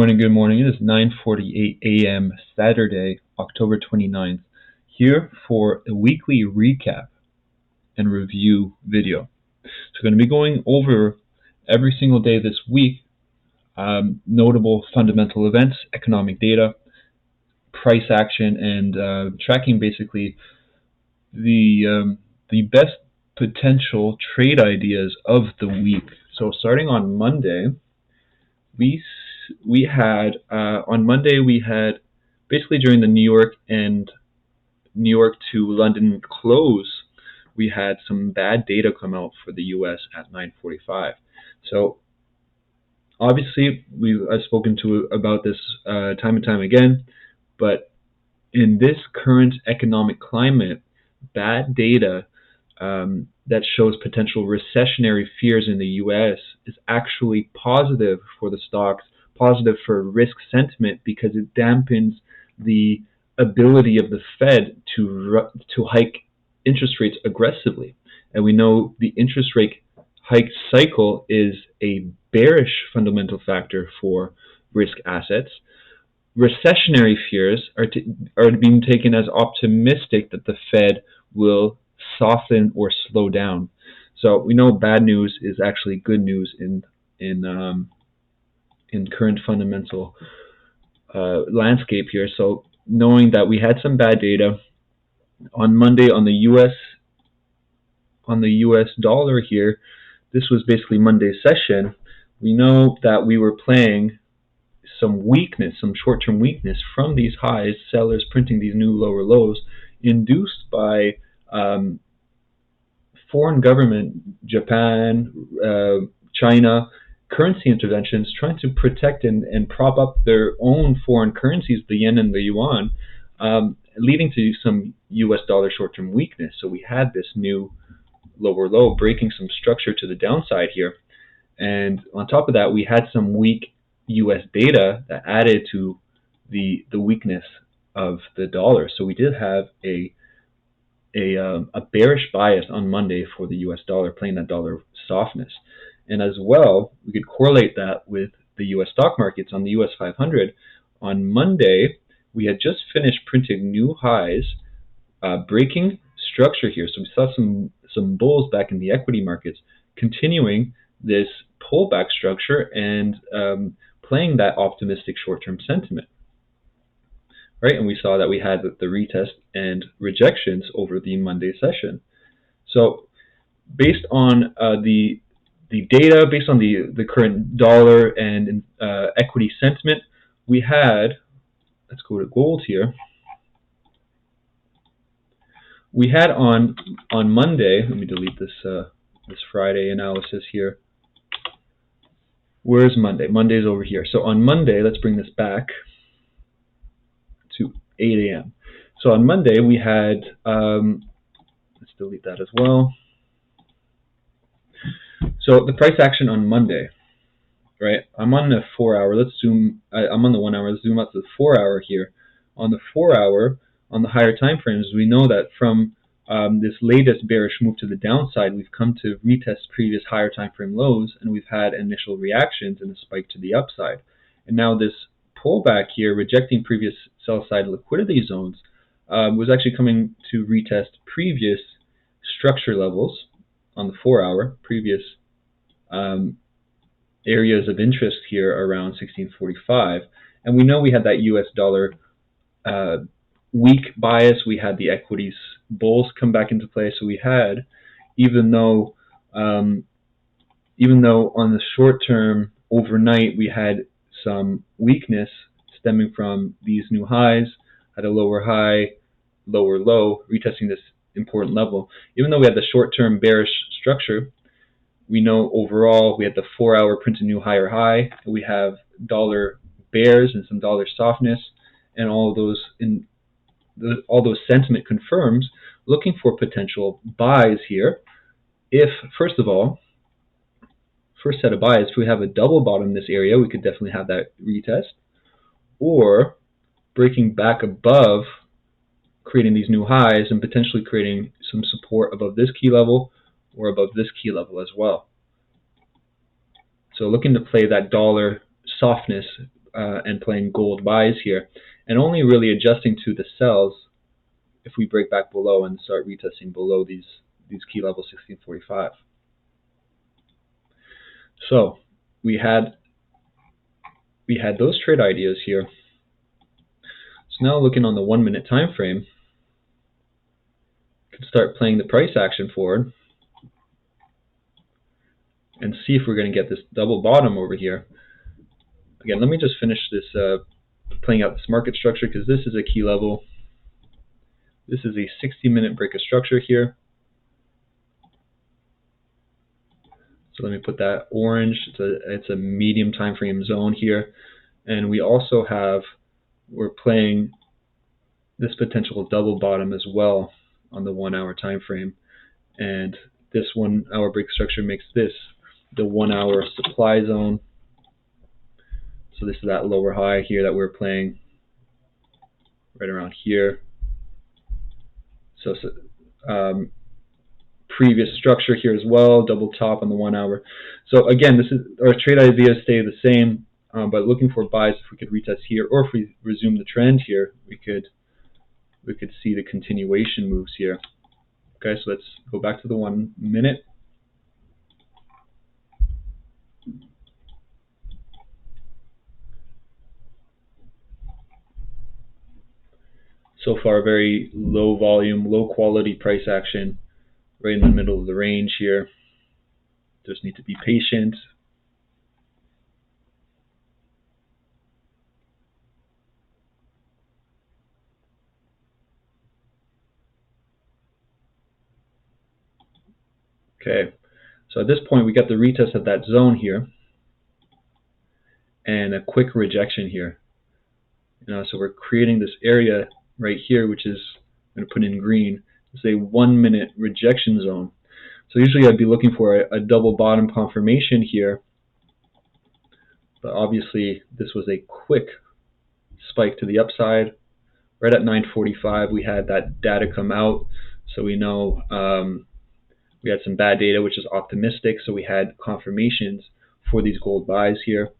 Good morning. It is 9:48 a.m. Saturday, October 29th, here for a weekly recap and review video. So we're going to be going over every single day this week, notable fundamental events, economic data, price action, and tracking basically the best potential trade ideas of the week. So starting on Monday, we had basically during the New York to London close, we had some bad data come out for the US at 9:45. So obviously I've spoken about this time and time again, but in this current economic climate, bad data that shows potential recessionary fears in the US is actually positive for the stocks, positive for risk sentiment, because it dampens the ability of the Fed to hike interest rates aggressively. And we know the interest rate hike cycle is a bearish fundamental factor for risk assets. Recessionary fears are being taken as optimistic that the Fed will soften or slow down. So we know bad news is actually good news in current fundamental landscape here. So knowing that we had some bad data on Monday on the US dollar here, this was basically Monday's session. We know that we were playing some weakness, some short-term weakness from these highs, sellers printing these new lower lows, induced by foreign government, Japan, China, currency interventions, trying to protect and prop up their own foreign currencies, the yen and the yuan, leading to some US dollar short-term weakness. So we had this new lower low breaking some structure to the downside here. And on top of that, we had some weak US data that added to the weakness of the dollar. So we did have a bearish bias on Monday for the US dollar, playing that dollar softness. And as well, we could correlate that with the US stock markets. On the US 500, on Monday, we had just finished printing new highs, breaking structure here. So we saw some bulls back in the equity markets, continuing this pullback structure and playing that optimistic short-term sentiment. Right, and we saw that we had the retest and rejections over the Monday session. So based on the data, based on the current dollar and equity sentiment, we had, let's go to gold here. We had on Monday, let me delete this Friday analysis here. Where's Monday? Monday's over here. So on Monday, let's bring this back to 8 a.m. So on Monday we had, let's delete that as well. So the price action on Monday, right? I'm on the 4 hour. Let's zoom. I'm on the 1 hour. Let's zoom out to the 4 hour here. On the 4 hour, on the higher time frames, we know that from this latest bearish move to the downside, we've come to retest previous higher time frame lows, and we've had initial reactions and a spike to the upside. And now this pullback here, rejecting previous sell-side liquidity zones, was actually coming to retest previous structure levels on the 4 hour, previous areas of interest here around 1645. And we know we had that US dollar weak bias. We had the equities bulls come back into play. So we had, even though on the short term overnight we had some weakness stemming from these new highs, had a lower high, lower low, retesting this important level. Even though we had the short-term bearish structure, we know overall we had the 4 hour print a new higher high. We have dollar bears and some dollar softness, and all those sentiment confirms looking for potential buys here. If, first of all, first set of buys, if we have a double bottom in this area, we could definitely have that retest, or breaking back above, creating these new highs and potentially creating some support above this key level or above this key level as well. So looking to play that dollar softness and playing gold buys here, and only really adjusting to the sells if we break back below and start retesting below these key levels 1645. So we had those trade ideas here. So now looking on the 1 minute time frame, we can start playing the price action forward and see if we're going to get this double bottom over here. Again, let me just finish this playing out this market structure, because this is a key level. This is a 60-minute break of structure here. So let me put that orange. It's a medium time frame zone here, and we also we're playing this potential double bottom as well on the 1 hour time frame, and this 1 hour break structure makes this the 1 hour supply zone. So this is that lower high here that we're playing right around here. So previous structure here as well, double top on the 1 hour. So again, this is our trade ideas stay the same, but looking for buys if we could retest here, or if we resume the trend here, we could see the continuation moves here. Okay, so let's go back to the 1 minute. So far, very low volume, low quality price action, right in the middle of the range here. Just need to be patient. Okay, so at this point we got the retest of that zone here and a quick rejection here. So we're creating this area right here, which is, I'm going to put in green, it's a 1 minute rejection zone. So usually I'd be looking for a double bottom confirmation here, but obviously this was a quick spike to the upside. Right at 9:45 we had that data come out, so we know we had some bad data, which is optimistic, so we had confirmations for these gold buys here.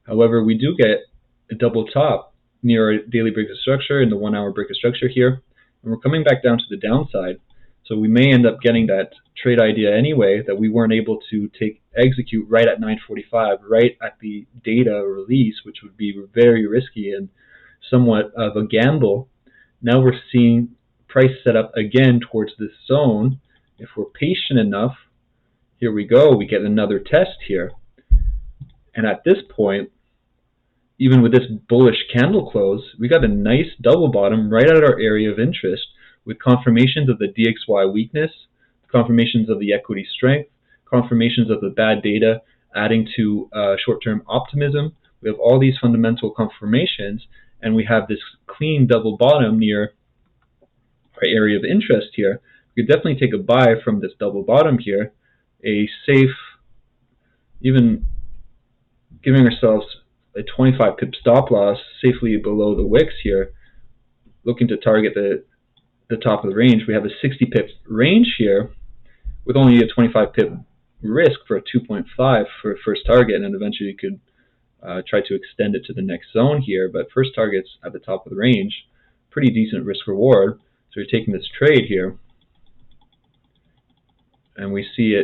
However, we do get a double top near our daily break of structure in the 1 hour break of structure here, and we're coming back down to the downside. So we may end up getting that trade idea anyway that we weren't able to execute right at 9:45, right at the data release, which would be very risky and somewhat of a gamble. Now we're seeing price set up again towards this zone. If we're patient enough, here we go, we get another test here. And at this point, even with this bullish candle close, we got a nice double bottom right at our area of interest, with confirmations of the DXY weakness, confirmations of the equity strength, confirmations of the bad data, adding to short-term optimism. We have all these fundamental confirmations, and we have this clean double bottom near our area of interest here. We could definitely take a buy from this double bottom here, a safe, even giving ourselves a 25 pip stop loss safely below the wicks here, looking to target the top of the range. We have a 60 pip range here with only a 25 pip risk for a 2.5 for first target, and then eventually you could try to extend it to the next zone here, but first target's at the top of the range, pretty decent risk reward. So you're taking this trade here, and we see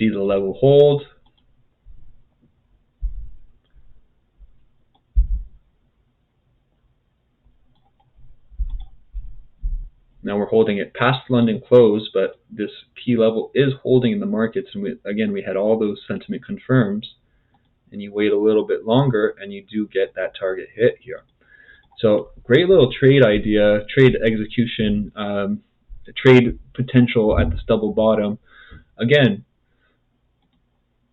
the level hold. Now we're holding it past London close, but this key level is holding in the markets, and we had all those sentiment confirms, and you wait a little bit longer and you do get that target hit here. So great little trade idea, trade execution, trade potential at this double bottom. Again,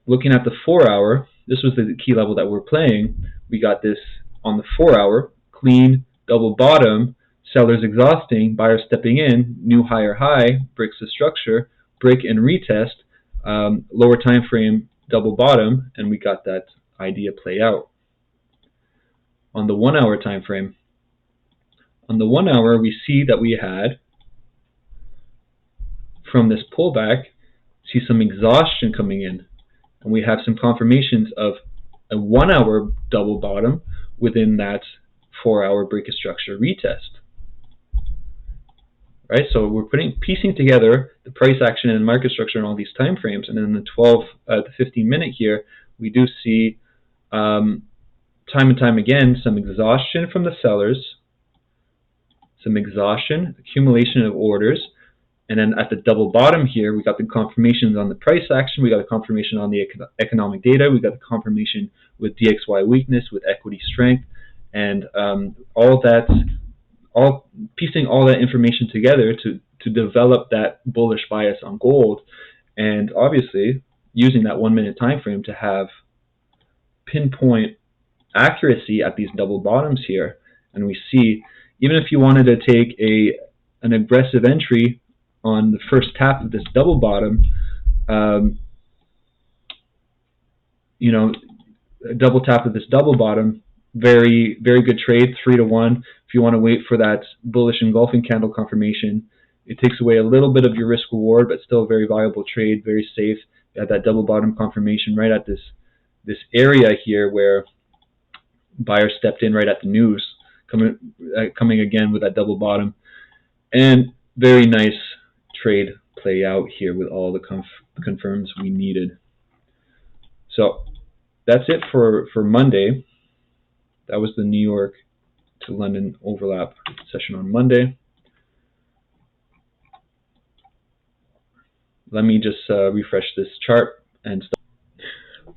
looking at the 4 hour, this was the key level that we're playing. We got this on the 4 hour, clean double bottom, sellers exhausting, buyers stepping in, new higher high, breaks the structure, break and retest, lower time frame, double bottom, and we got that idea play out. On the 1 hour time frame, on the 1 hour, we see that we had, from this pullback, see some exhaustion coming in. and we have some confirmations of a 1 hour double bottom within that 4 hour break of structure retest. Right, so we're piecing together the price action and market structure in all these time frames, and in the 15 minute here, we do see time and time again some exhaustion from the sellers, some exhaustion, accumulation of orders, and then at the double bottom here, we got the confirmations on the price action, we got a confirmation on the economic data, we got the confirmation with DXY weakness, with equity strength, and all piecing all that information together to develop that bullish bias on gold, and obviously using that 1 minute time frame to have pinpoint accuracy at these double bottoms here. And we see, even if you wanted to take an aggressive entry on the first tap of this double bottom, a double tap of this double bottom, very, very good trade, 3-to-1. If you want to wait for that bullish engulfing candle confirmation, it takes away a little bit of your risk reward, but still a very viable trade, very safe. You have that double bottom confirmation right at this area here where buyers stepped in right at the news, coming again with that double bottom, and very nice trade play out here with all the confirms we needed. So that's it for Monday. That was the New York to London overlap session on Monday. Let me just refresh this chart and start.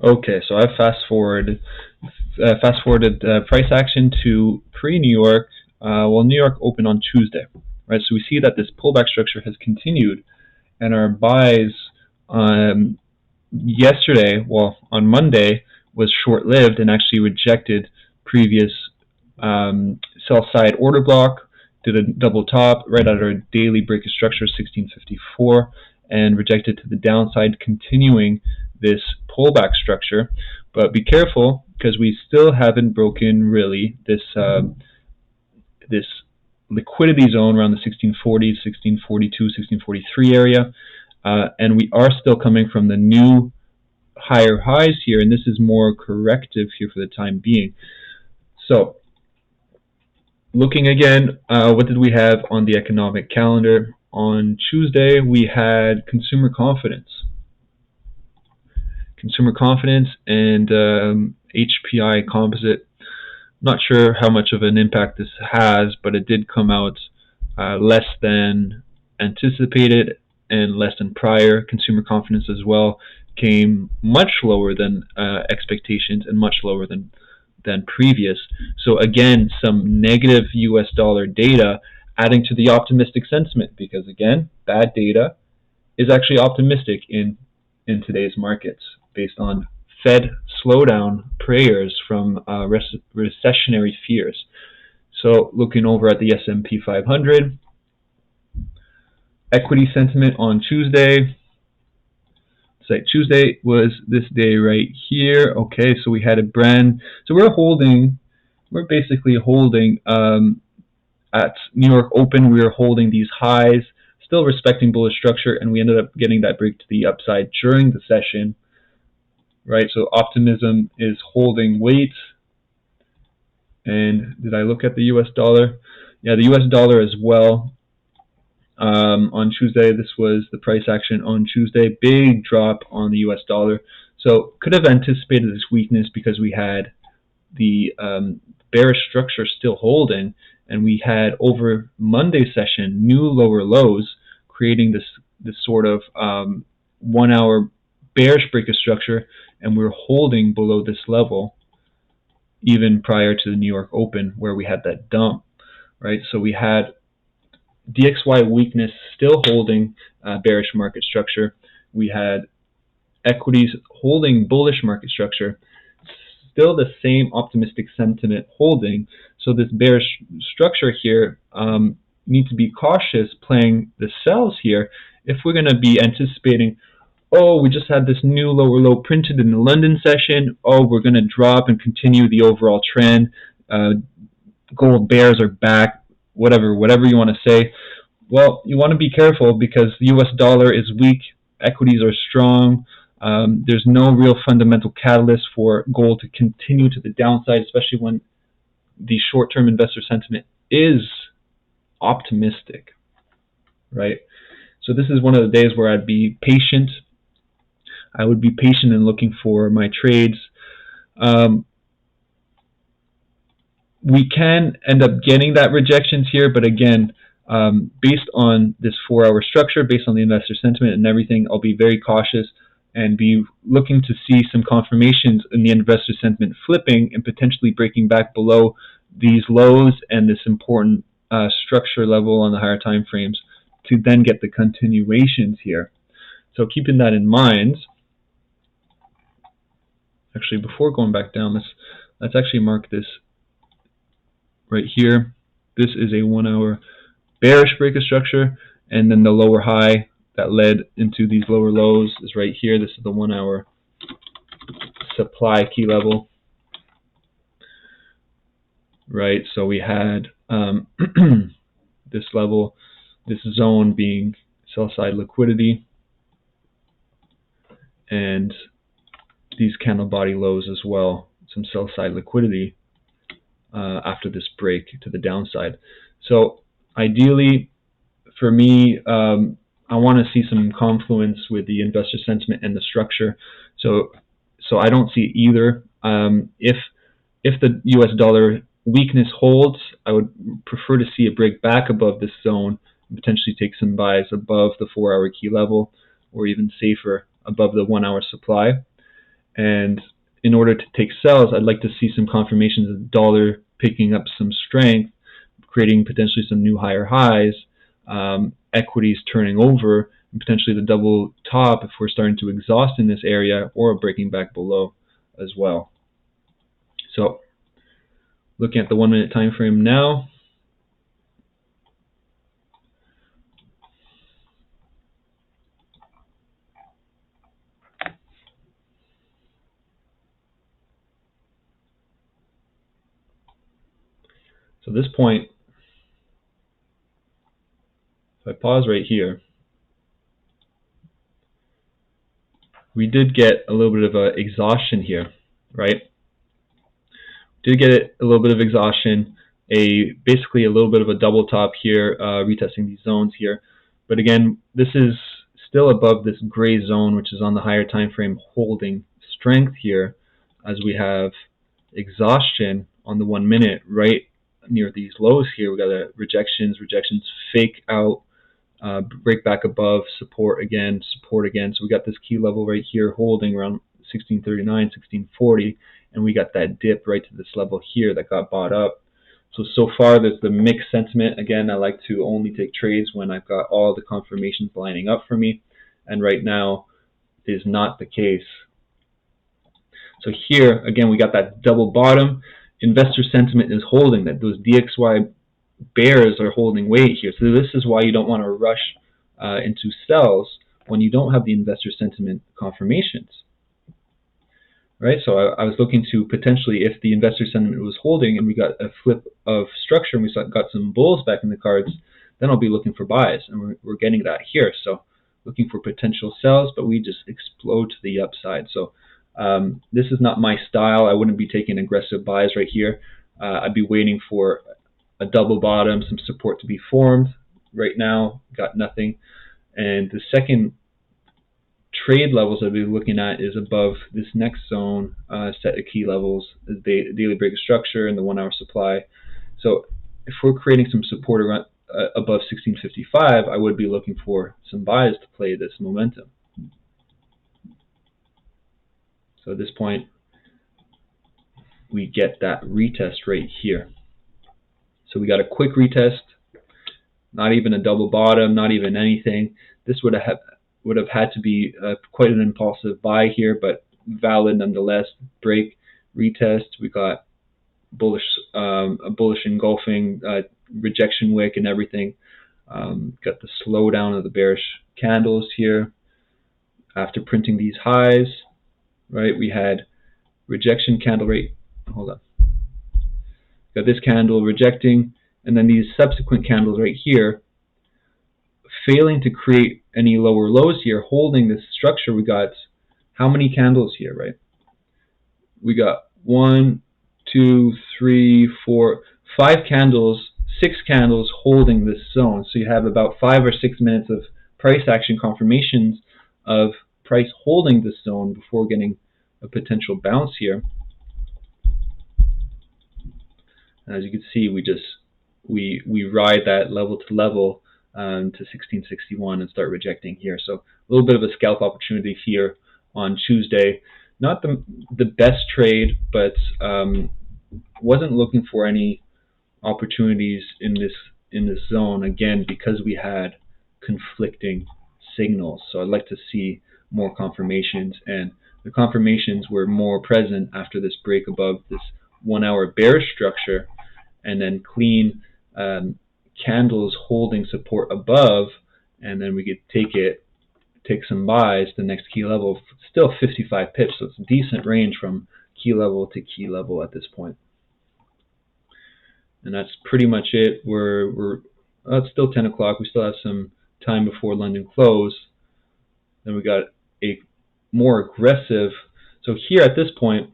Okay, so I've fast forwarded price action to pre-New York. New York opened on Tuesday, right? So we see that this pullback structure has continued, and our buys yesterday, on Monday, was short-lived and actually rejected previous sell side order block, did a double top right at our daily break of structure 1654, and rejected to the downside, continuing this pullback structure. But be careful, because we still haven't broken really this this liquidity zone around the 1640, 1642, 1643 area, and we are still coming from the new higher highs here, and this is more corrective here for the time being. So, looking again, what did we have on the economic calendar? On Tuesday, we had consumer confidence. Consumer confidence and HPI composite. Not sure how much of an impact this has, but it did come out less than anticipated and less than prior. Consumer confidence as well came much lower than expectations and much lower than previous. So again, some negative US dollar data adding to the optimistic sentiment, because again, bad data is actually optimistic in today's markets based on Fed slowdown prayers from recessionary fears. So looking over at the S&P 500, equity sentiment on Tuesday. Tuesday was this day right here. Okay, so we had so we're basically holding at New York Open, we were holding these highs, still respecting bullish structure, and we ended up getting that break to the upside during the session, right? So optimism is holding weight. And did I look at the US dollar? Yeah, the US dollar as well. On Tuesday, this was the price action on Tuesday, big drop on the US dollar. So could have anticipated this weakness because we had the bearish structure still holding, and we had over Monday session new lower lows, creating this sort of 1 hour bearish break of structure, and we're holding below this level even prior to the New York Open where we had that dump, right? So we had DXY weakness still holding bearish market structure. We had equities holding bullish market structure, still the same optimistic sentiment holding. So this bearish structure here need to be cautious playing the sells here if we're going to be anticipating, oh, we just had this new lower low printed in the London session, oh, we're going to drop and continue the overall trend, gold bears are back, whatever you want to say. Well, you want to be careful because the US dollar is weak, equities are strong, There's no real fundamental catalyst for gold to continue to the downside, especially when the short-term investor sentiment is optimistic, right? So this is one of the days where I'd be patient. I would be patient in looking for my trades. We can end up getting that rejections here, but again, based on this 4-hour structure, based on the investor sentiment and everything, I'll be very cautious and be looking to see some confirmations in the investor sentiment flipping and potentially breaking back below these lows and this important structure level on the higher time frames to then get the continuations here. So keeping that in mind, actually before going back down, let's actually mark this right here. This is a 1-hour bearish break of structure, and then the lower high that led into these lower lows is right here. This is the 1-hour supply key level, right? So we had this level, this zone being sell side liquidity, and these candle body lows as well, some sell side liquidity after this break to the downside. So ideally for me, I want to see some confluence with the investor sentiment and the structure. So I don't see either. If the US dollar weakness holds, I would prefer to see it break back above this zone and potentially take some buys above the 4-hour key level, or even safer above the 1-hour supply. And in order to take sells, I'd like to see some confirmations of the dollar picking up some strength, creating potentially some new higher highs, equities turning over, and potentially the double top if we're starting to exhaust in this area, or breaking back below as well. So looking at the 1-minute time frame now, so this point, if I pause right here, we did get a little bit of a exhaustion here, right? Did get a little bit of exhaustion, basically a little bit of a double top here, retesting these zones here. But again, this is still above this gray zone, which is on the higher time frame, holding strength here, as we have exhaustion on the 1 minute right near these lows here. We got a rejections, fake out, break back above, support again. So we got this key level right here holding around 1639, 1640, and we got that dip right to this level here that got bought up. So far there's the mixed sentiment. Again, I like to only take trades when I've got all the confirmations lining up for me, and right now is not the case. So here again we got that double bottom. Investor sentiment is holding, that those DXY bears are holding weight here. So this is why you don't want to rush into sells when you don't have the investor sentiment confirmations, right? So I was looking to potentially, if the investor sentiment was holding and we got a flip of structure and we got some bulls back in the cards, then I'll be looking for buys, and we're getting that here. So looking for potential sells, but we just explode to the upside. So this is not my style. I wouldn't be taking aggressive buys right here. I'd be waiting for a double bottom, some support to be formed. Right now, got nothing. And the second trade levels I'll be looking at is above this next zone, set of key levels, the daily break of structure and the 1-hour supply. So if we're creating some support around above 1655, I would be looking for some buys to play this momentum. So at this point, we get that retest right here. So we got a quick retest, not even a double bottom, not even anything. This would have had to be quite an impulsive buy here, but valid nonetheless. Break, retest. We got bullish, a bullish engulfing rejection wick and everything. Got the slowdown of the bearish candles here. After printing these highs, right, we had rejection candle rate. Hold on. Got this candle rejecting, and then these subsequent candles right here, failing to create any lower lows here, holding this structure we got how many candles here, right? We got 1, 2, 3, 4, 5 candles, 6 candles holding this zone. So you have about 5 or 6 minutes of price action confirmations of price holding this zone before getting a potential bounce here. As you can see, we ride that level to level to 1661 and start rejecting here. So a little bit of a scalp opportunity here on Tuesday. Not the best trade, but wasn't looking for any opportunities in this zone again because we had conflicting signals. So I'd like to see more confirmations, and the confirmations were more present after this break above this 1 hour bearish structure, and then clean candles holding support above, and then we could take some buys. The next key level, still 55 pips, so it's a decent range from key level to key level at this point. And that's pretty much it. It's still 10 o'clock. We still have some time before London close. Then we got a more aggressive. So here at this point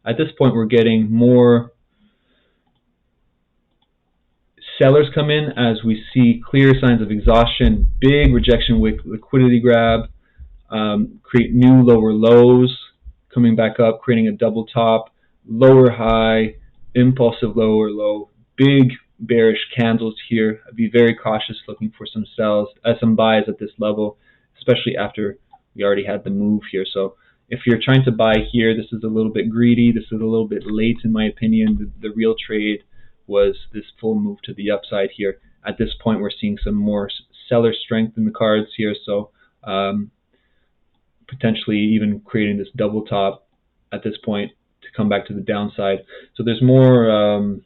we're getting more sellers come in as we see clear signs of exhaustion, big rejection wick liquidity grab, create new lower lows, coming back up, creating a double top, lower high, impulsive lower low, big bearish candles here. I'd be very cautious looking for some sells, some buys at this level, especially after we already had the move here. So if you're trying to buy here, this is a little bit greedy. This is a little bit late in my opinion. The real trade was this full move to the upside here. At this point, we're seeing some more seller strength in the cards here, so potentially even creating this double top at this point to come back to the downside. So there's more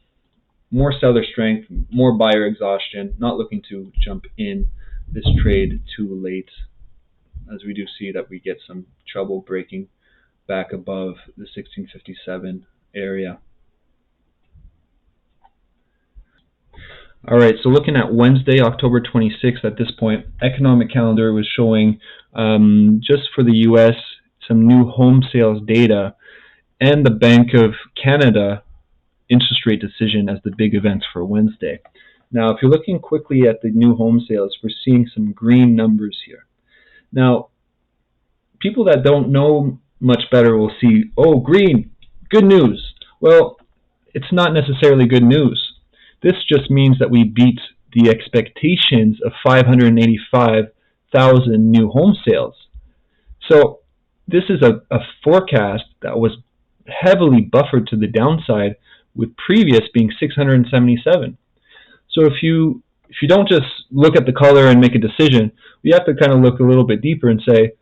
seller strength, more buyer exhaustion. Not looking to jump in this trade too late, as we do see that we get some trouble breaking back above the 1657 area. All right, so looking at Wednesday, October 26th, at this point, economic calendar was showing just for the U.S. some new home sales data and the Bank of Canada interest rate decision as the big events for Wednesday. Now, if you're looking quickly at the new home sales, we're seeing some green numbers here. Now, people that don't know much better will see, oh, green, good news. Well, it's not necessarily good news. This just means that we beat the expectations of 585,000 new home sales. So this is a forecast that was heavily buffered to the downside, with previous being 677. So if you don't just look at the color and make a decision, we have to kind of look a little bit deeper and say,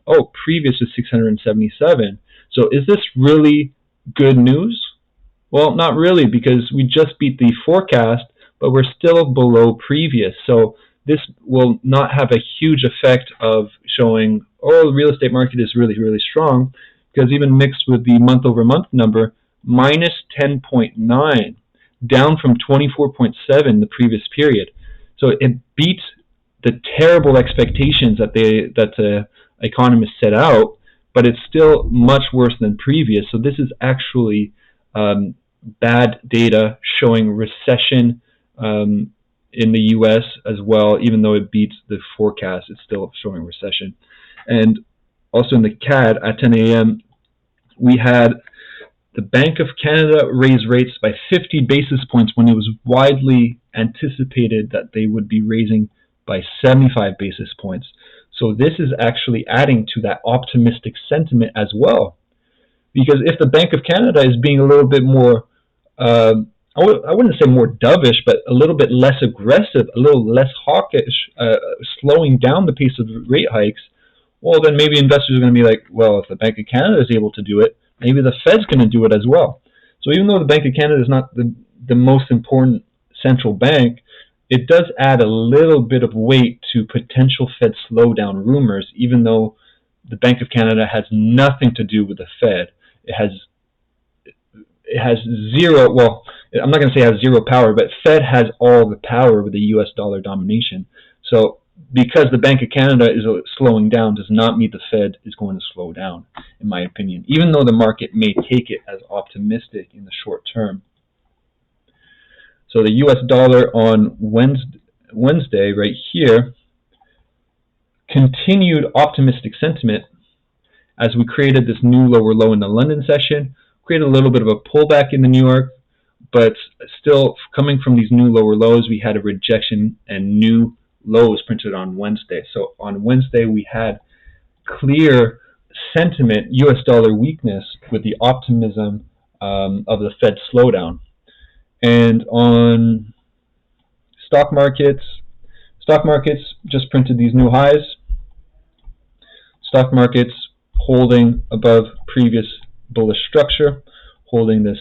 oh, previous is 677. So is this really good news? Well, not really, because we just beat the forecast, but we're still below previous. So this will not have a huge effect of showing, oh, the real estate market is really, really strong, because even mixed with the month-over-month number, minus 10.9, down from 24.7 the previous period. So it beat the terrible expectations that the economists set out, but it's still much worse than previous. So this is actually bad data showing recession in the U.S. as well. Even though it beats the forecast, it's still showing recession. And also in the CAD at 10 a.m., we had the Bank of Canada raise rates by 50 basis points when it was widely anticipated that they would be raising by 75 basis points. So this is actually adding to that optimistic sentiment as well. Because if the Bank of Canada is being a little bit more, I wouldn't say more dovish, but a little bit less aggressive, a little less hawkish, slowing down the pace of rate hikes, well, then maybe investors are going to be like, well, if the Bank of Canada is able to do it, maybe the Fed's going to do it as well. So even though the Bank of Canada is not the most important central bank, it does add a little bit of weight to potential Fed slowdown rumors, even though the Bank of Canada has nothing to do with the Fed. It has zero, well, I'm not going to say it has zero power, but Fed has all the power with the US dollar domination. So because the Bank of Canada is slowing down does not mean the Fed is going to slow down, in my opinion, even though the market may take it as optimistic in the short term. So the US dollar on Wednesday right here continued optimistic sentiment as we created this new lower low in the London session, created a little bit of a pullback in the New York, but still coming from these new lower lows, we had a rejection and new lows printed on Wednesday. So on Wednesday, we had clear sentiment, US dollar weakness with the optimism of the Fed slowdown. And on stock markets just printed these new highs. Stock markets holding above previous bullish structure, holding this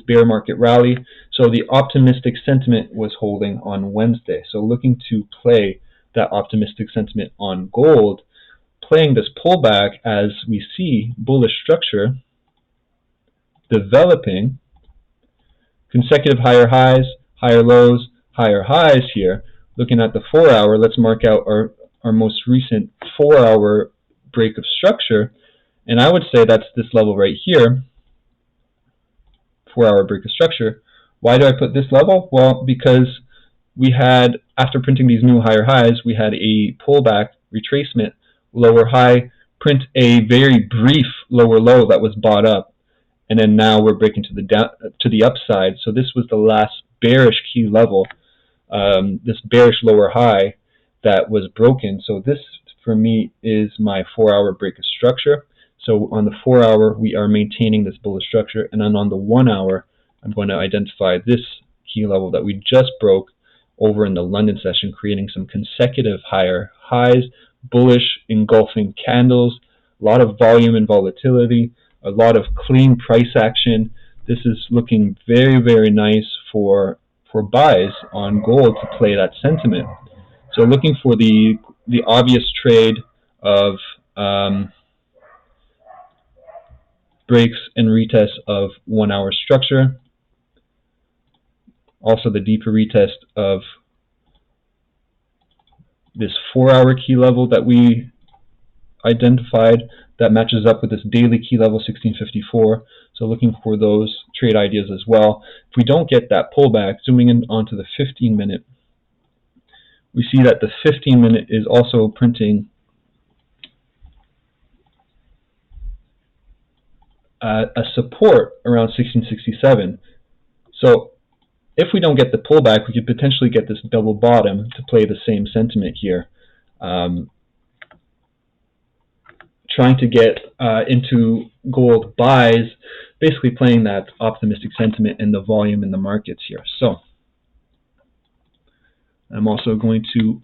bear market rally. So the optimistic sentiment was holding on Wednesday. So looking to play that optimistic sentiment on gold, playing this pullback as we see bullish structure developing, consecutive higher highs, higher lows, higher highs here. Looking at the 4 hour, let's mark out our most recent 4 hour break of structure. And I would say that's this level right here, 4 hour break of structure. Why do I put this level? Well, because we had, after printing these new higher highs, we had a pullback, retracement, lower high, print a very brief lower low that was bought up, and then now we're breaking to the upside. So this was the last bearish key level, this bearish lower high that was broken. So this, for me, is my 4 hour break of structure. So on the 4 hour, we are maintaining this bullish structure, and then on the 1 hour, I'm going to identify this key level that we just broke over in the London session, creating some consecutive higher highs, bullish engulfing candles, a lot of volume and volatility, a lot of clean price action. This is looking very, very nice for buys on gold to play that sentiment. So looking for the obvious trade of breaks and retests of 1 hour structure. Also the deeper retest of this 4 hour key level that we identified that matches up with this daily key level 1654. So looking for those trade ideas as well. If we don't get that pullback, zooming in onto the 15 minute, we see that the 15 minute is also printing a support around 1667. So if we don't get the pullback, we could potentially get this double bottom to play the same sentiment here. Trying to get into gold buys, basically playing that optimistic sentiment and the volume in the markets here. So I'm also going to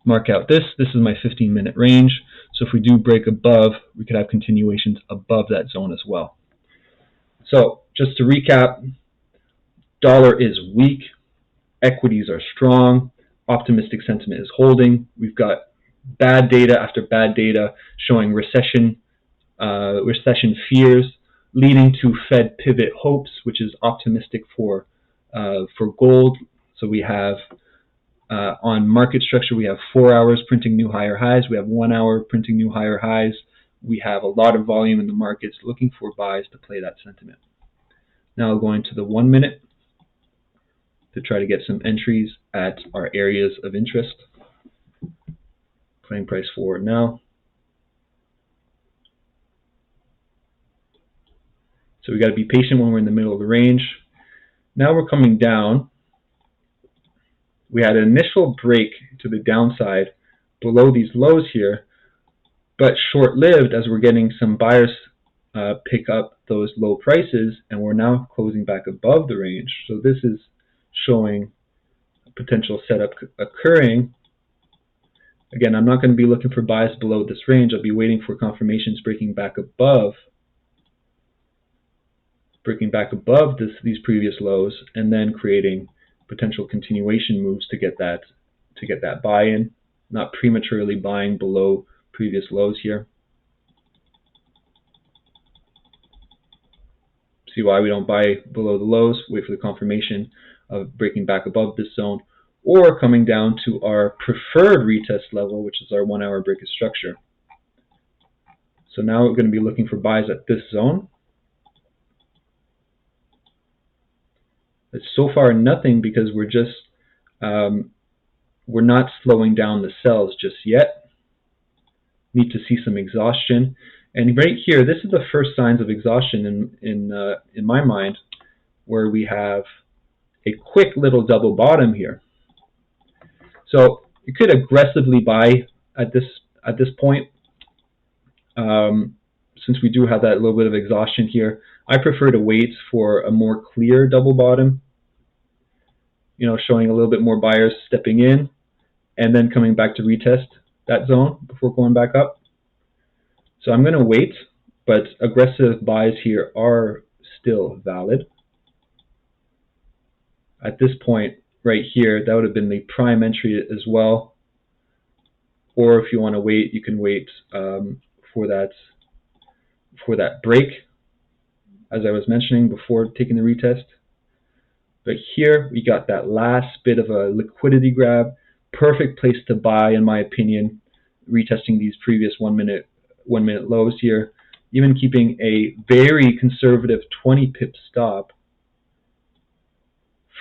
mark out this. This is my 15-minute range. So if we do break above, we could have continuations above that zone as well. So just to recap, dollar is weak, equities are strong, optimistic sentiment is holding. We've got bad data after bad data showing recession fears, leading to Fed pivot hopes, which is optimistic for gold. So we have on market structure, we have 4 hours printing new higher highs. We have 1 hour printing new higher highs. We have a lot of volume in the markets looking for buys to play that sentiment. Now going to the 1 minute to try to get some entries at our areas of interest. Playing price forward now. So we got to be patient when we're in the middle of the range. Now we're coming down. We had an initial break to the downside below these lows here, but short-lived as we're getting some buyers pick up those low prices, and we're now closing back above the range. So this is showing a potential setup occurring. Again, I'm not going to be looking for buys below this range. I'll be waiting for confirmations breaking back above these previous lows, and then creating potential continuation moves to get that buy-in, not prematurely buying below previous lows here. See why we don't buy below the lows, wait for the confirmation of breaking back above this zone, or coming down to our preferred retest level, which is our 1 hour break of structure. So now we're going to be looking for buys at this zone. It's so far nothing because we're just we're not slowing down the sells just yet. Need to see some exhaustion, and right here, this is the first signs of exhaustion in my mind, where we have a quick little double bottom here. So you could aggressively buy at this point, since we do have that little bit of exhaustion here. I prefer to wait for a more clear double bottom, showing a little bit more buyers stepping in and then coming back to retest that zone before going back up. So I'm going to wait, but aggressive buys here are still valid. At this point right here, that would have been the prime entry as well. Or if you want to wait, you can wait for that break, as I was mentioning before taking the retest. But here we got that last bit of a liquidity grab. Perfect place to buy, in my opinion, retesting these previous 1 minute lows here, even keeping a very conservative 20 pip stop.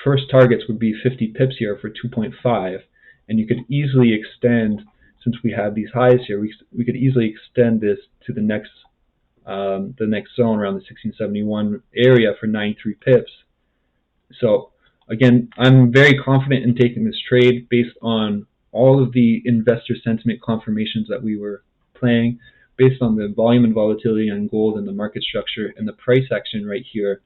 First targets would be 50 pips here for 2.5, and you could easily extend, since we have these highs here, we could easily extend this to the next zone around the 1671 area for 93 pips. So again, I'm very confident in taking this trade based on all of the investor sentiment confirmations that we were playing, based on the volume and volatility on gold and the market structure and the price action right here,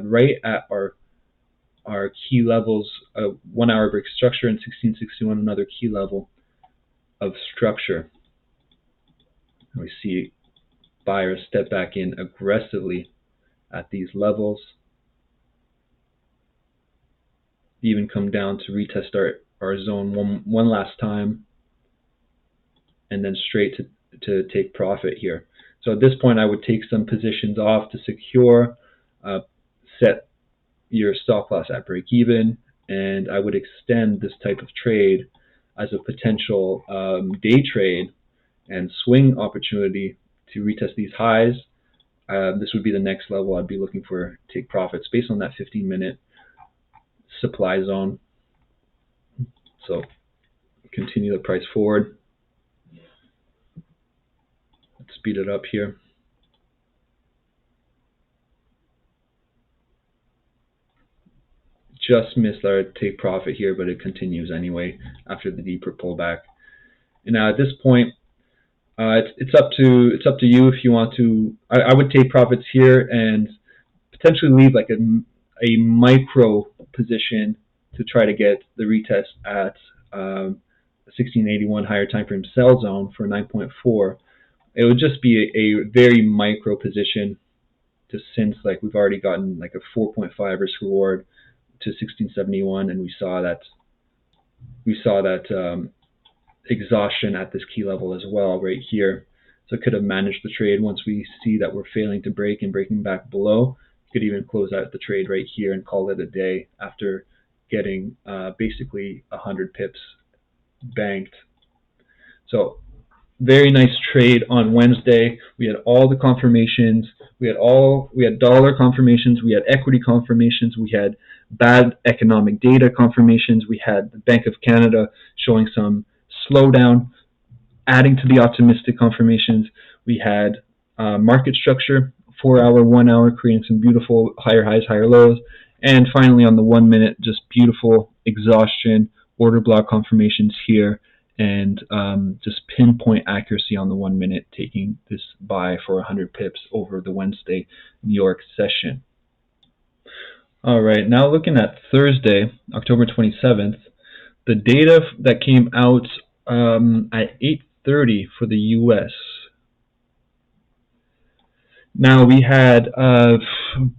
right at our key levels of 1 hour break structure and 1661, another key level of structure. And we see buyers step back in aggressively at these levels, even come down to retest our zone one last time, and then straight to take profit here. So at this point, I would take some positions off to secure, set your stop loss at break even, and I would extend this type of trade as a potential day trade and swing opportunity to retest these highs. This would be the next level I'd be looking for take profits based on that 15-minute supply zone. So continue the price forward. Let's speed it up here. Just missed our take profit here, but it continues anyway after the deeper pullback. And now at this point, it's up to you if you want to. I would take profits here and potentially leave like a micro position to try to get the retest at 1681 higher time frame sell zone for 9.4. It would just be a very micro position, just since like we've already gotten like a 4.5 risk reward to 1671, and we saw that exhaustion at this key level as well right here. So could have managed the trade once we see that we're failing to break and breaking back below. Could even close out the trade right here and call it a day after getting basically 100 pips banked. So very nice trade on Wednesday. We had all the confirmations. We had dollar confirmations. We had equity confirmations. We had bad economic data confirmations. We had the Bank of Canada showing some slowdown, adding to the optimistic confirmations. We had market structure, 4 hour, 1 hour, creating some beautiful higher highs, higher lows. And finally on the 1 minute, just beautiful exhaustion, order block confirmations here, and just pinpoint accuracy on the 1 minute, taking this buy for 100 pips over the Wednesday New York session. All right, now looking at Thursday, October 27th, the data that came out at 8:30 for the US. Now we had a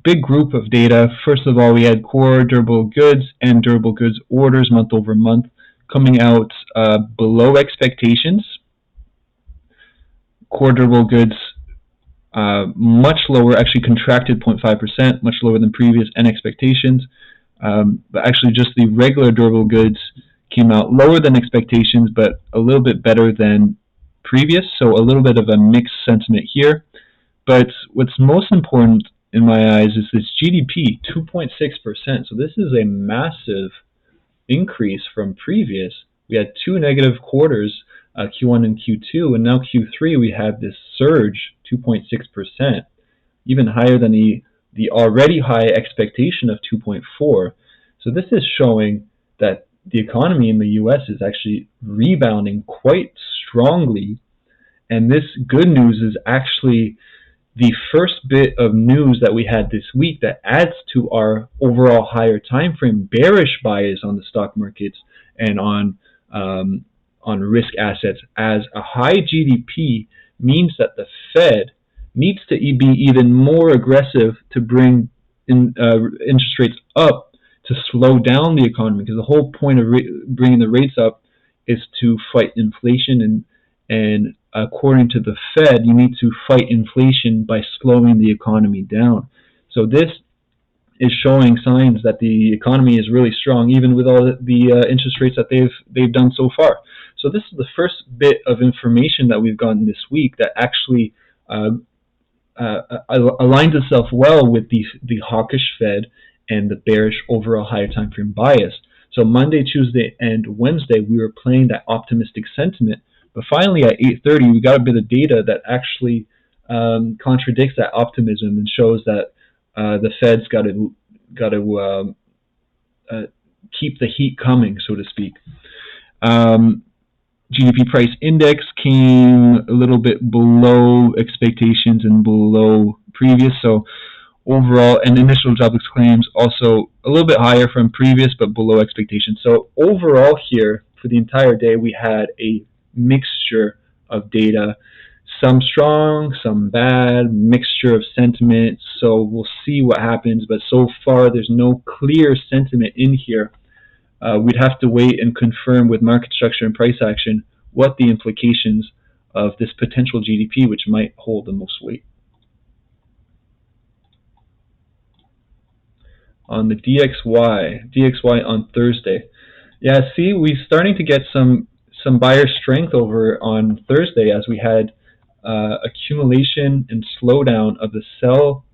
big group of data. First of all, we had core durable goods and durable goods orders month over month coming out below expectations. Core durable goods much lower, actually contracted 0.5%, much lower than previous and expectations. But actually just the regular durable goods came out lower than expectations, but a little bit better than previous. So a little bit of a mixed sentiment here. But what's most important in my eyes is this GDP, 2.6%. So this is a massive increase from previous. We had two negative quarters, Q1 and Q2, and now Q3 we have this surge, 2.6%, even higher than the already high expectation of 2.4. So this is showing that the economy in the US is actually rebounding quite strongly, and this good news is actually the first bit of news that we had this week that adds to our overall higher time frame bearish bias on the stock markets and on risk assets, as a high GDP means that the Fed needs to be even more aggressive to bring interest rates up to slow down the economy, because the whole point of bringing the rates up is to fight inflation, and according to the Fed, you need to fight inflation by slowing the economy down. So this is showing signs that the economy is really strong, even with all the interest rates that they've done so far. So this is the first bit of information that we've gotten this week that actually aligns itself well with the hawkish Fed and the bearish overall higher time frame bias. So Monday, Tuesday, and Wednesday we were playing that optimistic sentiment, but finally at 8:30 we got a bit of data that actually contradicts that optimism and shows that the Fed's got to keep the heat coming, so to speak. GDP price index came a little bit below expectations and below previous. So overall, and initial jobless claims also a little bit higher from previous, but below expectations. So overall here, for the entire day, we had a mixture of data, some strong, some bad, mixture of sentiment. So we'll see what happens, but so far there's no clear sentiment in here. We'd have to wait and confirm with market structure and price action what the implications of this potential GDP, which might hold the most weight. On the DXY on Thursday. Yeah, see, we're starting to get some buyer strength over on Thursday, as we had accumulation and slowdown of the sell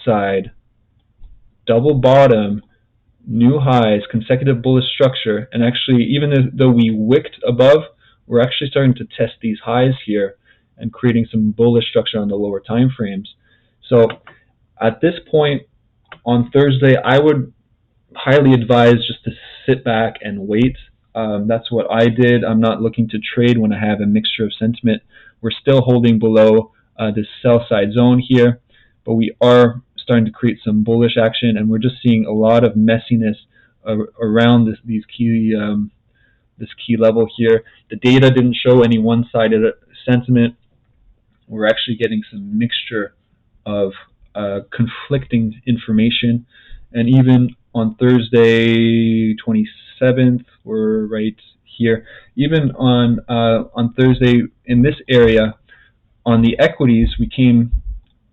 side, double bottom, new highs, consecutive bullish structure, and actually, even though we wicked above, we're actually starting to test these highs here and creating some bullish structure on the lower time frames. So at this point on Thursday, I would highly advise just to sit back and wait. That's what I did. I'm not looking to trade when I have a mixture of sentiment. We're still holding below this sell side zone here, but we are starting to create some bullish action, and we're just seeing a lot of messiness around this key level here. The data didn't show any one-sided sentiment. We're actually getting some mixture of conflicting information, and even on Thursday 27th, we're right here. Even on Thursday in this area, on the equities, we came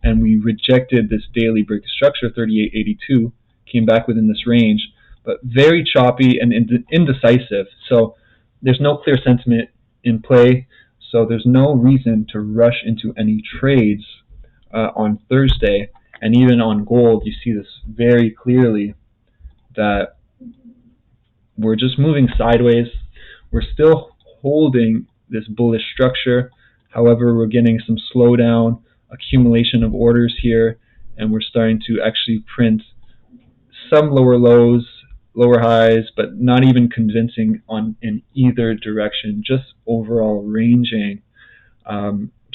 and we rejected this daily break structure, 38.82, came back within this range, but very choppy and indecisive. So there's no clear sentiment in play, so there's no reason to rush into any trades on Thursday. And even on gold, you see this very clearly, that we're just moving sideways. We're still holding this bullish structure. However, we're getting some slowdown, accumulation of orders here, and we're starting to actually print some lower lows, lower highs, but not even convincing in either direction, just overall ranging.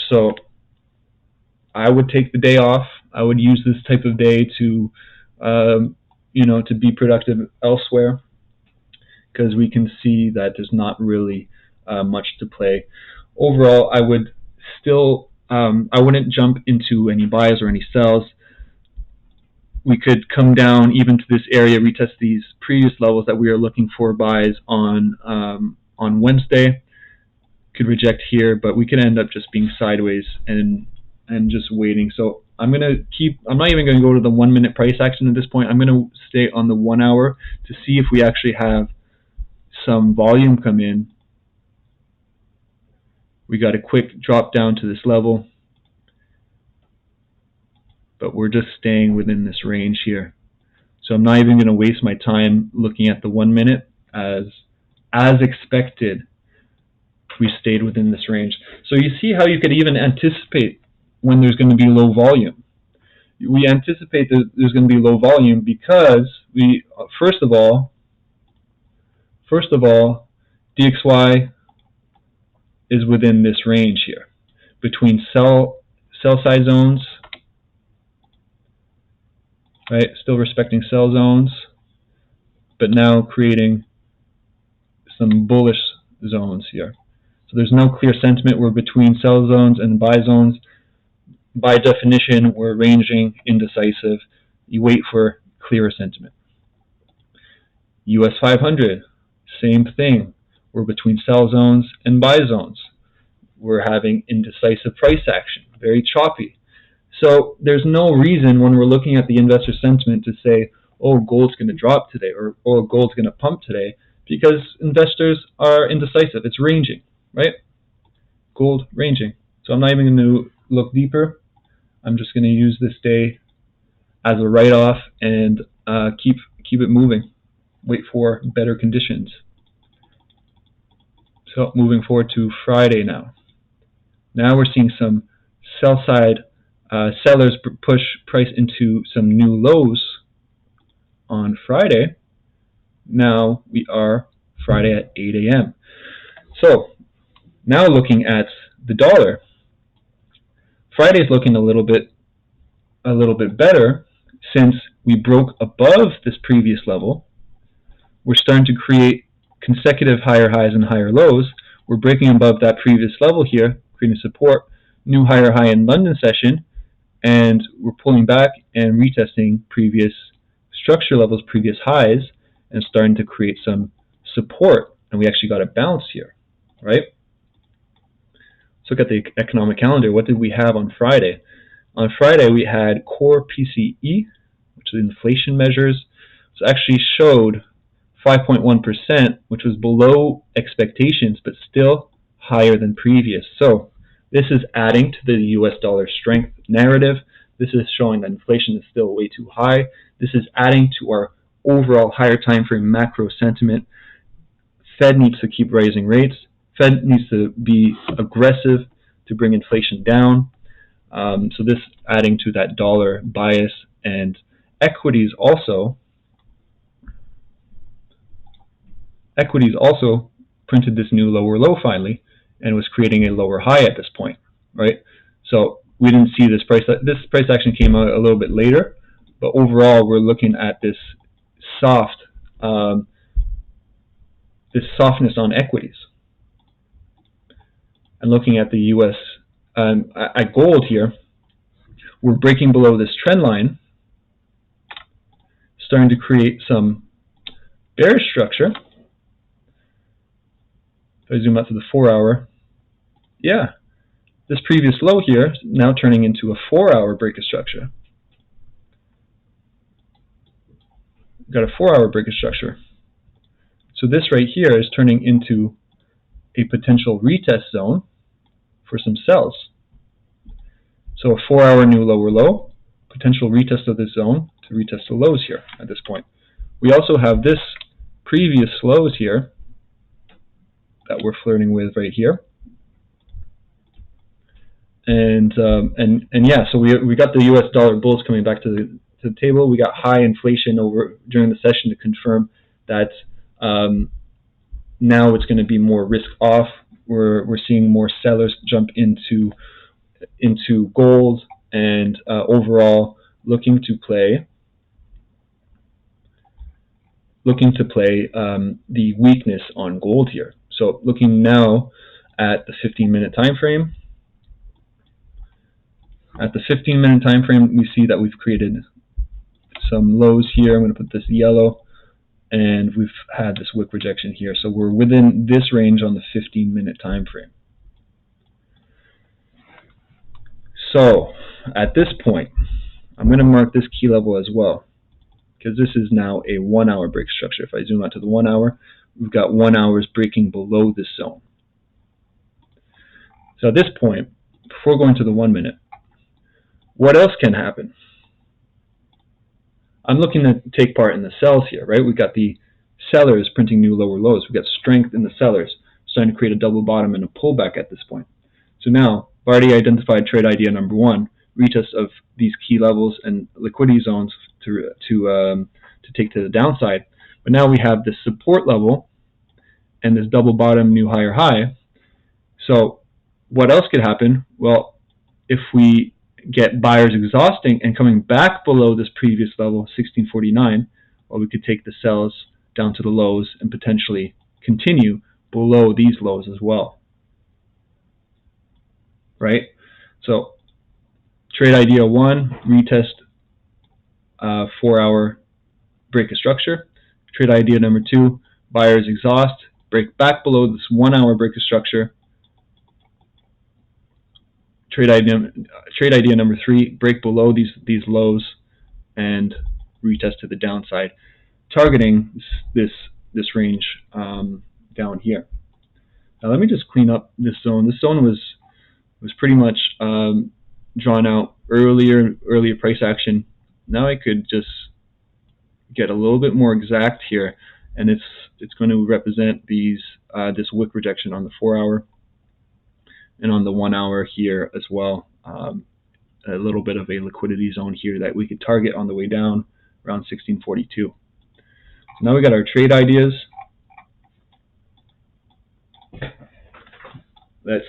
So I would take the day off. I would use this type of day to to be productive elsewhere, because we can see that there's not really much to play. Overall, I would still I wouldn't jump into any buys or any sells. We could come down even to this area, retest these previous levels that we are looking for buys on Wednesday. Could reject here, but we could end up just being sideways and just waiting. So I'm not even going to go to the 1 minute price action at this point. I'm going to stay on the 1 hour to see if we actually have some volume come in. We got a quick drop down to this level, but we're just staying within this range here. So I'm not even going to waste my time looking at the 1 minute. As expected, we stayed within this range. So you see how you could even anticipate when there's going to be low volume. We anticipate that there's going to be low volume because we, first of all, DXY is within this range here between sell side zones, right? Still respecting sell zones, but now creating some bullish zones here. So there's no clear sentiment. We're between sell zones and buy zones. By definition, we're ranging, indecisive. You wait for clearer sentiment. US 500, same thing. We're between sell zones and buy zones. We're having indecisive price action, very choppy. So there's no reason when we're looking at the investor sentiment to say, oh, gold's going to drop today, or oh, gold's going to pump today, because investors are indecisive. It's ranging, right? Gold ranging. So I'm not even going to look deeper. I'm just going to use this day as a write-off and keep it moving. Wait for better conditions. So moving forward to Friday now. Now we're seeing some sell-side sellers push price into some new lows on Friday. Now we are Friday at 8 a.m. So now looking at the dollar, Friday's looking a little bit better since we broke above this previous level. We're starting to create consecutive higher highs and higher lows. We're breaking above that previous level here, creating support, new higher high in London session, and we're pulling back and retesting previous structure levels, previous highs, and starting to create some support. And we actually got a bounce here, right? Let's look at the economic calendar. What did we have on Friday? On Friday, we had core PCE, which is inflation measures. So actually showed 5.1%, which was below expectations, but still higher than previous. So this is adding to the US dollar strength narrative. This is showing that inflation is still way too high. This is adding to our overall higher time frame macro sentiment. Fed needs to keep raising rates. Fed needs to be aggressive to bring inflation down. So this adding to that dollar bias, and equities also printed this new lower low finally and was creating a lower high at this point, right? So we didn't see this price action came out a little bit later, but overall we're looking at this this softness on equities. And looking at the US at gold here, we're breaking below this trend line, starting to create some bearish structure. If I zoom out to the 4-hour, yeah, this previous low here is now turning into a 4-hour break of structure. Got a 4-hour break of structure. So this right here is turning into a potential retest zone for some sells. So a 4-hour new lower low, potential retest of this zone to retest the lows here at this point. We also have this previous lows here that we're flirting with right here. And yeah, so we got the US dollar bulls coming back to the table. We got high inflation over during the session to confirm that now it's going to be more risk off. We're seeing more sellers jump into gold, and overall looking to play the weakness on gold here. So looking now at the 15-minute time frame. At the 15-minute time frame, we see that we've created some lows here. I'm going to put this yellow, and we've had this wick rejection here. So we're within this range on the 15-minute time frame. So at this point, I'm going to mark this key level as well, because this is now a 1-hour break structure. If I zoom out to the 1 hour, we've got 1 hours breaking below this zone. So at this point, before going to the 1 minute, what else can happen? I'm looking to take part in the sells here, right? We've got the sellers printing new lower lows. We've got strength in the sellers, starting to create a double bottom and a pullback at this point. So now, I've already identified trade idea number 1, retest of these key levels and liquidity zones to take to the downside. But now we have this support level and this double bottom, new higher high. So what else could happen? Well, if we get buyers exhausting and coming back below this previous level, 1649, well, we could take the sells down to the lows and potentially continue below these lows as well, right? So trade idea 1, retest 4-hour break of structure. Trade idea number 2, buyers exhaust, break back below this 1-hour break of structure. Trade idea number 3, break below these lows and retest to the downside, targeting this range down here. Now let me just clean up this zone. This zone was pretty much drawn out earlier price action. Now I could just get a little bit more exact here, and it's going to represent this wick rejection on the 4-hour and on the 1 hour here as well. A little bit of a liquidity zone here that we could target on the way down around 1642. So now we got our trade ideas. Let's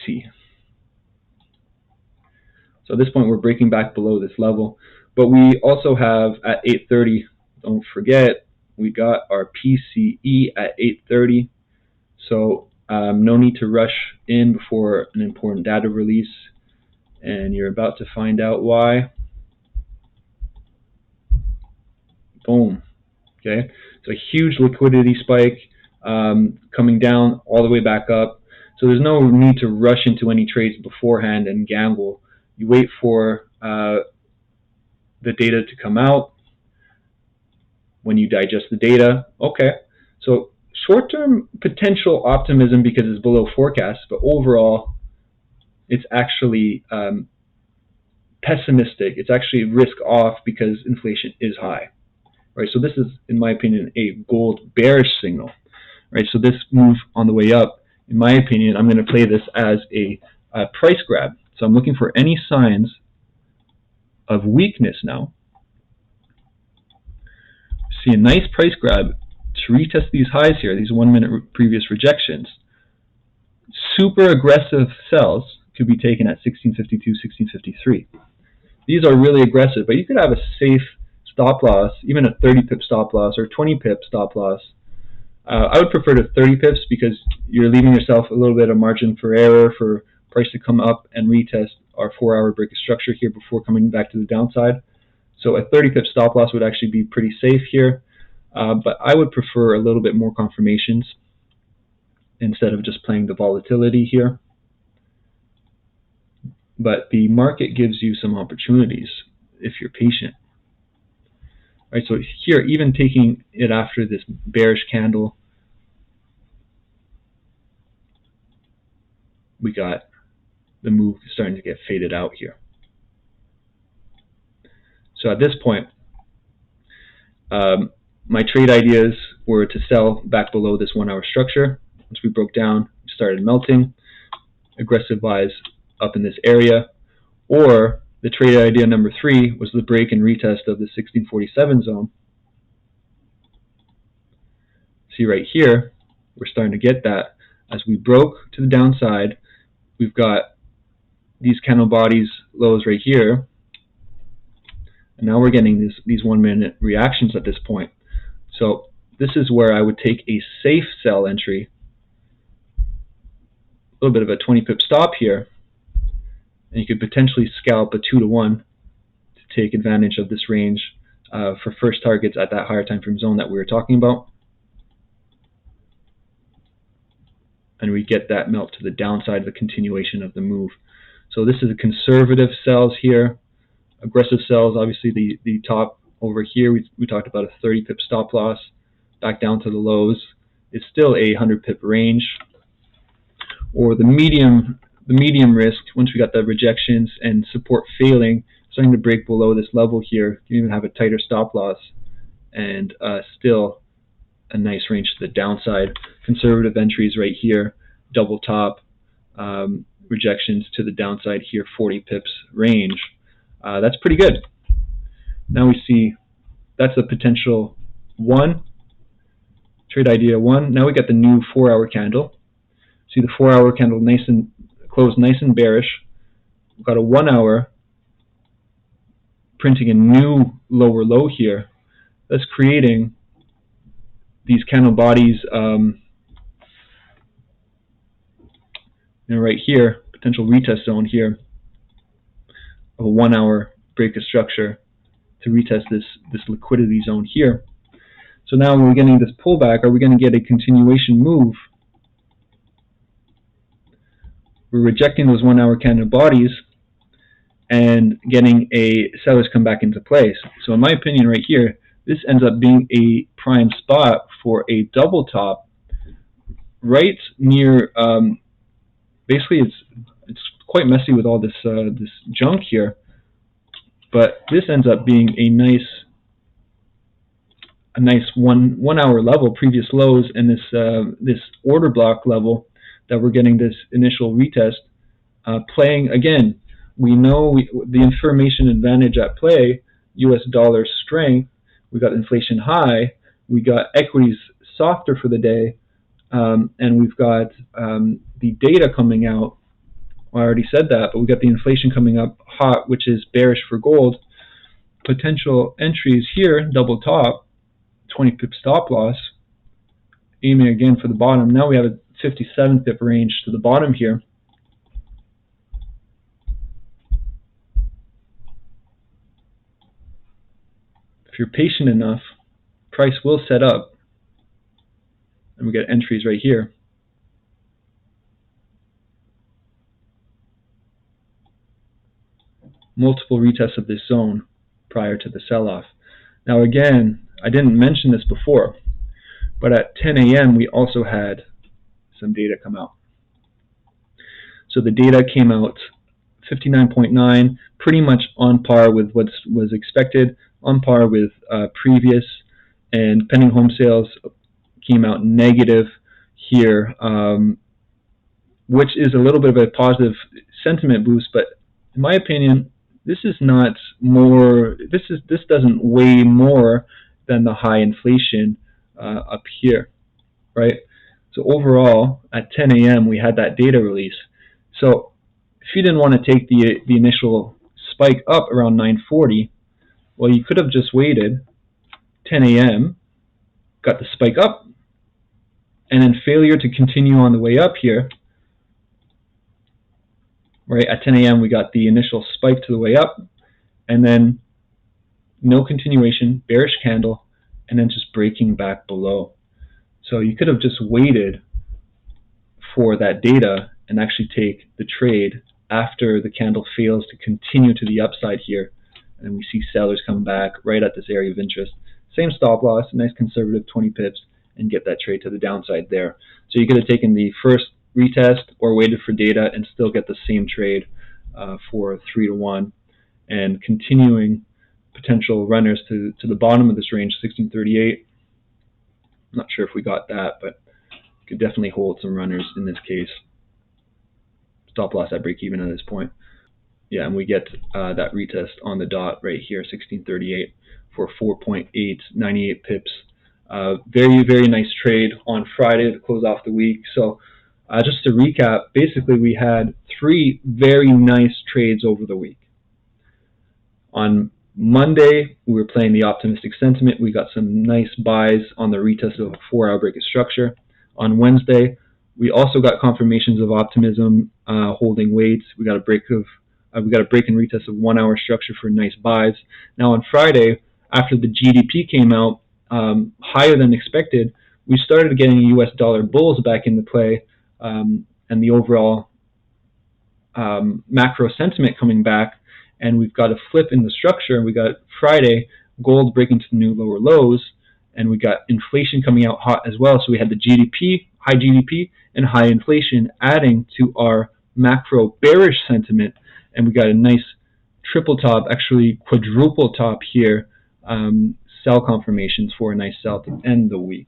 see. So at this point we're breaking back below this level, but we also have at 8:30, don't forget, we got our PCE at 8:30. So no need to rush in before an important data release, and you're about to find out why. Boom. Okay, so a huge liquidity spike coming down all the way back up. So there's no need to rush into any trades beforehand and gamble. You wait for the data to come out. When you digest the data, okay. So short-term potential optimism because it's below forecast, but overall it's actually pessimistic. It's actually risk off because inflation is high, right? So this is, in my opinion, a gold bearish signal, right? So this move on the way up, in my opinion, I'm going to play this as a price grab. So I'm looking for any signs of weakness now. See a nice price grab to retest these highs here, these 1 minute previous rejections. Super aggressive sells could be taken at 1652, 1653. These are really aggressive, but you could have a safe stop loss, even a 30 pip stop loss or 20 pip stop loss. I would prefer to 30 pips because you're leaving yourself a little bit of margin for error for price to come up and retest our 4-hour break of structure here before coming back to the downside. So a 30 pip stop loss would actually be pretty safe here, but I would prefer a little bit more confirmations instead of just playing the volatility here. But the market gives you some opportunities if you're patient. All right, so here, even taking it after this bearish candle, we got the move starting to get faded out here. So at this point, my trade ideas were to sell back below this 1 hour structure. Once we broke down, we started melting, aggressive buys up in this area, or the trade idea number 3 was the break and retest of the 1647 zone. See right here, we're starting to get that. As we broke to the downside, we've got these candle bodies lows right here, and now we're getting these 1 minute reactions at this point. So this is where I would take a safe sell entry, a little bit of a 20 pip stop here, and you could potentially scalp a 2-to-1 to take advantage of this range for first targets at that higher time frame zone that we were talking about. And we get that melt to the downside, the continuation of the move. So this is a conservative sells here. Aggressive sells, obviously the top over here, we talked about a 30 pip stop loss. back down to the lows, is still a 100 pip range. Or the medium risk, once we got the rejections and support failing, starting to break below this level here, you even have a tighter stop loss, and still a nice range to the downside. Conservative entries right here, double top, rejections to the downside here, 40 pips range. That's pretty good. Now we see that's a potential one, trade idea one. Now we got the new 4-hour candle. See the 4-hour candle closed nice and bearish. We've got a 1-hour printing a new lower low here. That's creating these candle bodies, right here, potential retest zone here of a 1-hour break of structure to retest this liquidity zone here. So now when we're getting this pullback, are we going to get a continuation move? We're rejecting those 1-hour candle bodies and getting a sellers come back into place. So in my opinion right here, this ends up being a prime spot for a double top right near, basically it's quite messy with all this this junk here, but this ends up being a nice one hour level, previous lows, and this order block level that we're getting this initial retest playing again. We know the information advantage at play, US dollar strength, we got inflation high, we got equities softer for the day, and we've got the data coming out. I already said that, but we got the inflation coming up hot, which is bearish for gold. Potential entries here, double top, 20 pip stop loss, aiming again for the bottom. Now we have a 57 pip range to the bottom here. If you're patient enough, price will set up, and we get entries right here. Multiple retests of this zone prior to the sell-off. Now again, I didn't mention this before, but at 10 a.m. we also had some data come out. So the data came out 59.9, pretty much on par with what was expected, on par with previous, and pending home sales came out negative here, which is a little bit of a positive sentiment boost, but in my opinion, this is not more. This doesn't weigh more than the high inflation up here, right? So overall, at 10 a.m. we had that data release. So if you didn't want to take the initial spike up around 940, well, you could have just waited 10 a.m., got the spike up, and then failure to continue on the way up here. Right, at 10 a.m. we got the initial spike to the way up, and then no continuation, bearish candle, and then just breaking back below. So you could have just waited for that data and actually take the trade after the candle fails to continue to the upside here, and then we see sellers come back right at this area of interest. Same stop loss, nice conservative 20 pips, and get that trade to the downside there. So you could have taken the first retest or waited for data and still get the same trade for 3-to-1, and continuing potential runners to the bottom of this range, 1638. I'm not sure if we got that, but could definitely hold some runners in this case. Stop loss at break even at this point. Yeah, and we get that retest on the dot right here, 1638 for 4.898 pips. Very, very nice trade on Friday to close off the week. So just to recap, basically we had 3 very nice trades over the week. On Monday, we were playing the optimistic sentiment. We got some nice buys on the retest of a 4-hour break of structure. On Wednesday, we also got confirmations of optimism holding weights. We got a break and retest of 1-hour structure for nice buys. Now on Friday, after the GDP came out higher than expected, we started getting US dollar bulls back into play, and the overall macro sentiment coming back, and we've got a flip in the structure. We got Friday gold breaking to new lower lows, and we got inflation coming out hot as well. So we had the GDP, high GDP, and high inflation adding to our macro bearish sentiment, and we got a nice triple top, actually quadruple top here, sell confirmations for a nice sell to end the week.